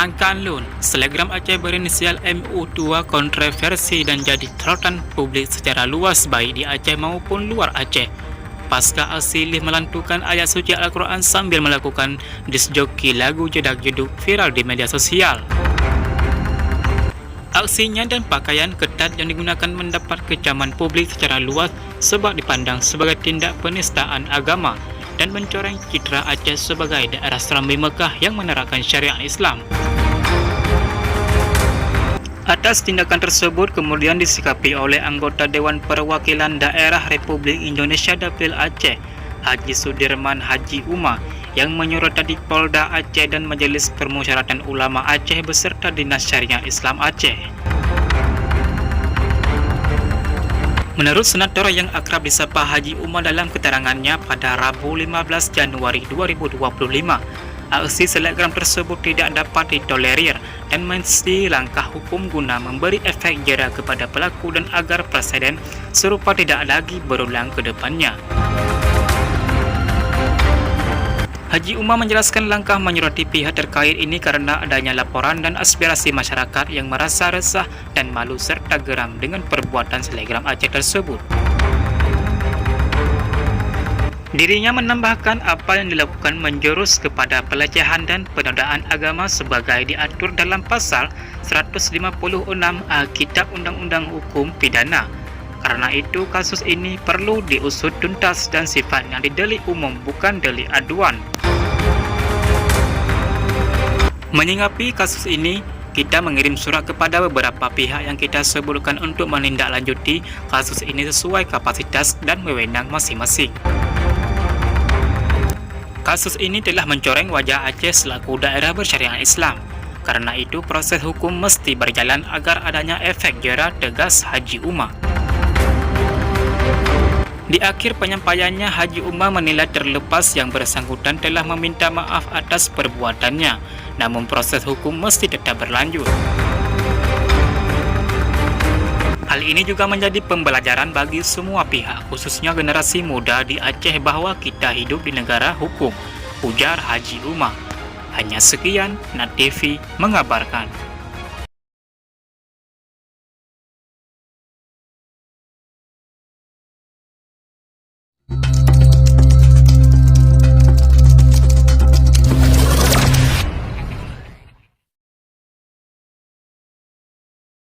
Angkan Lun, selegram Aceh berinisial MU2 kontroversi dan jadi sorotan publik secara luas baik di Aceh maupun luar Aceh. Pasca Asilih melantunkan ayat suci Al-Quran sambil melakukan disjoki lagu jedak jeduk viral di media sosial. Aksinya dan pakaian ketat yang digunakan mendapat kecaman publik secara luas sebab dipandang sebagai tindak penistaan agama dan mencoreng citra Aceh sebagai daerah serambi Mekah yang menerapkan syariat Islam. Atas tindakan tersebut kemudian disikapi oleh anggota Dewan Perwakilan Daerah Republik Indonesia Dapil Aceh, Haji Sudirman Haji Umar, yang menyoroti Polda Aceh dan Majelis Permusyawaratan Ulama Aceh beserta Dinas Syariah Islam Aceh. Menurut senator yang akrab disapa Haji Umar dalam keterangannya pada Rabu 15 Januari 2025, aksi selegram tersebut tidak dapat ditolerir dan mesti langkah hukum guna memberi efek jera kepada pelaku dan agar presiden serupa tidak lagi berulang ke depannya. Haji Umar menjelaskan langkah menyoroti pihak terkait ini karena adanya laporan dan aspirasi masyarakat yang merasa resah dan malu serta geram dengan perbuatan selegram Aceh tersebut. Dirinya menambahkan apa yang dilakukan menjurus kepada pelecehan dan penodaan agama sebagai diatur dalam pasal 156 Kitab Undang-Undang Hukum Pidana. Karena itu kasus ini perlu diusut tuntas dan sifatnya delik umum bukan delik aduan. Menyikapi kasus ini, kita mengirim surat kepada beberapa pihak yang kita sebutkan untuk menindaklanjuti kasus ini sesuai kapasitas dan wewenang masing-masing. Kasus ini telah mencoreng wajah Aceh selaku daerah bersyariat Islam. Karena itu proses hukum mesti berjalan agar adanya efek jera, tegas Haji Umar. Di akhir penyampaiannya, Haji Umar menilai terlepas yang bersangkutan telah meminta maaf atas perbuatannya, namun proses hukum mesti tetap berlanjut. Hal ini juga menjadi pembelajaran bagi semua pihak, khususnya generasi muda di Aceh bahwa kita hidup di negara hukum, ujar Haji Umar. Hanya sekian, Net TV mengabarkan.